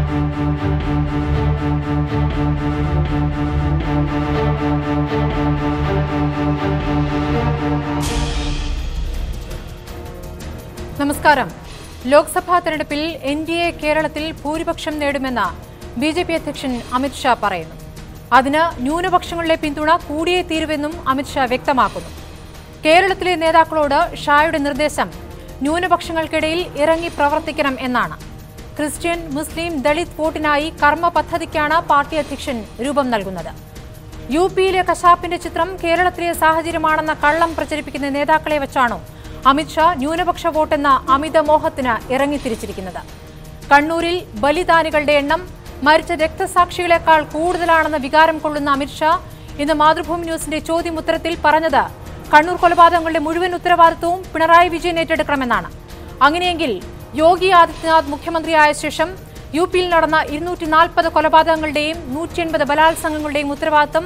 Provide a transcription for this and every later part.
നമസ്കാരം. ലോക്സഭാ തെരഞ്ഞെടുപ്പിൽ എൻഡിഎ കേരളത്തിൽ ഭൂരിപക്ഷം നേടുമെന്ന് ബിജെപി അധ്യക്ഷൻ അമിത് ഷാ പറയുന്നു. അതിന് ന്യൂനപക്ഷങ്ങളുടെ പിന്തുണ കൂടിയേ തീരുവെന്നും അമിത് ഷാ വ്യക്തമാക്കുന്നു. കേരളത്തിലെ നേതാക്കളോട് ഷായുടെ നിർദ്ദേശം ന്യൂനപക്ഷങ്ങൾക്കിടയിൽ ഇറങ്ങി പ്രവർത്തിക്കണം എന്നാണ്. ക്രിസ്ത്യൻ, മുസ്ലിം, ദളിത് വോട്ടിനായി കർമ്മ പദ്ധതിക്കാണ് പാർട്ടി അധ്യക്ഷൻ രൂപം നൽകുന്നത്. യു പിയിലെ കശാപ്പിന്റെ ചിത്രം കേരളത്തിലെ സാഹചര്യമാണെന്ന കള്ളം പ്രചരിപ്പിക്കുന്ന നേതാക്കളെ വെച്ചാണോ അമിത് ഷാ ന്യൂനപക്ഷ വോട്ടെന്ന അമിത മോഹത്തിന് ഇറങ്ങിത്തിരിച്ചിരിക്കുന്നത്? കണ്ണൂരിൽ ബലിദാനികളുടെ എണ്ണം മരിച്ച രക്തസാക്ഷികളെക്കാൾ കൂടുതലാണെന്ന വികാരം കൊള്ളുന്ന അമിത് ഷാ ഇന്ന് മാതൃഭൂമി ന്യൂസിന്റെ ചോദ്യമുത്തരത്തിൽ പറഞ്ഞത് കണ്ണൂർ കൊലപാതകങ്ങളുടെ മുഴുവൻ ഉത്തരവാദിത്വവും പിണറായി വിജയൻ ഏറ്റെടുക്കണമെന്നാണ്. അങ്ങനെയെങ്കിൽ യോഗി ആദിത്യനാഥ് മുഖ്യമന്ത്രിയായ ശേഷം യു പിയിൽ നടന്ന 240 കൊലപാതകങ്ങളുടെയും 180 ബലാത്സംഗങ്ങളുടെയും ഉത്തരവാദിത്തം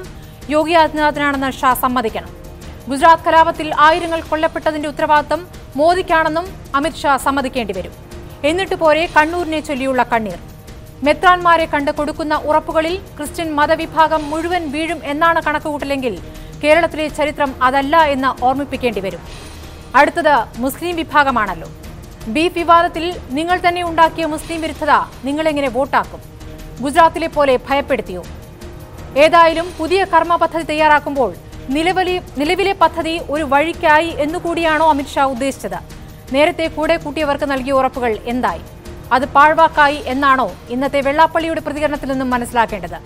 യോഗി ആദിത്യനാഥിനാണെന്ന് ഷാ സമ്മതിക്കണം. ഗുജറാത്ത് കലാപത്തിൽ ആയിരങ്ങൾ കൊല്ലപ്പെട്ടതിന്റെ ഉത്തരവാദിത്തം മോദിക്കാണെന്നും അമിത് ഷാ സമ്മതിക്കേണ്ടി വരും. എന്നിട്ട് പോരെ കണ്ണൂരിനെ ചൊല്ലിയുള്ള കണ്ണീർ? മെത്രാൻമാരെ കണ്ട് കൊടുക്കുന്ന ഉറപ്പുകളിൽ ക്രിസ്ത്യൻ മതവിഭാഗം മുഴുവൻ വീഴും എന്നാണ് കണക്കുകൂട്ടലെങ്കിൽ കേരളത്തിലെ ചരിത്രം അതല്ല എന്ന് ഓർമ്മിപ്പിക്കേണ്ടി വരും. അടുത്തത് മുസ്ലിം വിഭാഗമാണല്ലോ. ബീഫ് വിവാദത്തിൽ നിങ്ങൾ തന്നെ ഉണ്ടാക്കിയ മുസ്ലിം വിരുദ്ധത നിങ്ങളെങ്ങനെ വോട്ടാക്കും? ഗുജറാത്തിലെ പോലെ ഭയപ്പെടുത്തിയോ? ഏതായാലും പുതിയ കർമ്മ പദ്ധതി തയ്യാറാക്കുമ്പോൾ നിലവിലെ പദ്ധതി ഒരു വഴിക്കായി എന്നുകൂടിയാണോ അമിത് ഷാ ഉദ്ദേശിച്ചത്? നേരത്തെ കൂടെ കൂട്ടിയവർക്ക് നൽകിയ ഉറപ്പുകൾ എന്തായി? അത് പാഴ്വാക്കായി എന്നാണോ ഇന്നത്തെ വെള്ളാപ്പള്ളിയുടെ പ്രതികരണത്തിൽ നിന്നും മനസ്സിലാക്കേണ്ടത്?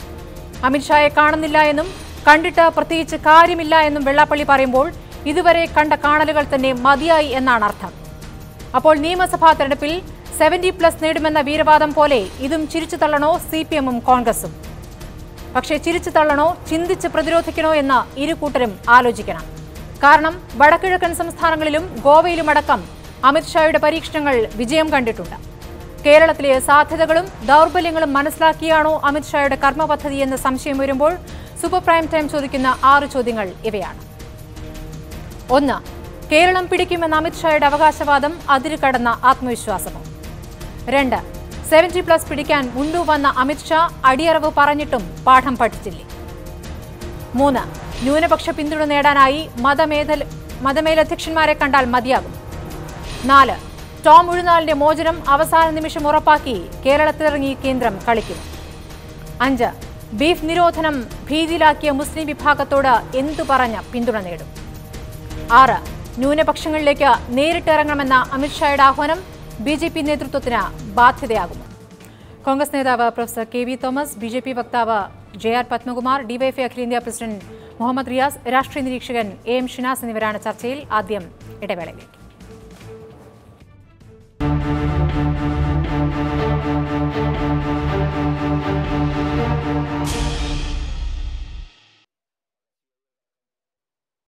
അമിത് ഷായെ കാണുന്നില്ല എന്നും കണ്ടിട്ട് പ്രത്യേകിച്ച് കാര്യമില്ല എന്നും വെള്ളാപ്പള്ളി പറയുമ്പോൾ ഇതുവരെ കണ്ട കാണലുകൾ തന്നെ മതിയായി എന്നാണ് അർത്ഥം. അപ്പോൾ നിയമസഭാ തെരഞ്ഞെടുപ്പിൽ 70+ നേടുമെന്ന വീരവാദം പോലെ ഇതും ചിരിച്ചു തള്ളണോ CPM-ഉം കോൺഗ്രസും? പക്ഷേ ചിരിച്ചു തള്ളണോ ചിന്തിച്ച് പ്രതിരോധിക്കണോ എന്ന് ഇരുകൂട്ടരും ആലോചിക്കണം. കാരണം വടക്കിഴക്കൻ സംസ്ഥാനങ്ങളിലും ഗോവയിലുമടക്കം അമിത് ഷായുടെ പരീക്ഷണങ്ങൾ വിജയം കണ്ടിട്ടുണ്ട്. കേരളത്തിലെ സാധ്യതകളും ദൗർബല്യങ്ങളും മനസ്സിലാക്കിയാണോ അമിത് ഷായുടെ കർമ്മ പദ്ധതി എന്ന സംശയം വരുമ്പോൾ സൂപ്പർ പ്രൈം ടൈം ചോദിക്കുന്ന 6 ചോദ്യങ്ങൾ ഇവയാണ്. 1. കേരളം പിടിക്കുമെന്ന അമിത് ഷായുടെ അവകാശവാദം അതിരുകടന്ന ആത്മവിശ്വാസമോ? 2. 70+ പിടിക്കാൻ മുൻപ് വന്ന അമിത് ഷാ അടിയറവ് പറഞ്ഞിട്ടും പാഠം പഠിച്ചില്ലേ? 3. ന്യൂനപക്ഷ പിന്തുണ നേടാനായി മതമേലധ്യക്ഷന്മാരെ കണ്ടാൽ മതിയാകും. 4. ടോം ഉഴുന്നാലിന്റെ മോചനം അവസാന നിമിഷം ഉറപ്പാക്കി കേരളത്തിലിറങ്ങി കേന്ദ്രം കളിക്കും. 5. ബീഫ് നിരോധനം ഭീതിയിലാക്കിയ മുസ്ലിം വിഭാഗത്തോട് എന്തു പറഞ്ഞ് പിന്തുണ നേടും? 6. ന്യൂനപക്ഷങ്ങളിലേക്ക് നേരിട്ടിറങ്ങണമെന്ന അമിത് ഷായുടെ ആഹ്വാനം BJP നേതൃത്വത്തിന് ബാധ്യതയാകുമോ? കോൺഗ്രസ് നേതാവ് പ്രൊഫസർ KV തോമസ്, BJP വക്താവ് JR പത്മകുമാർ, DYFI അഖിലേന്ത്യാ പ്രസിഡന്റ് മുഹമ്മദ് റിയാസ്, രാഷ്ട്രീയ നിരീക്ഷകൻ AM ഷിനാസ് എന്നിവരാണ് ചർച്ചയിൽ. ആദ്യം ഇടവേളയിലേക്ക്.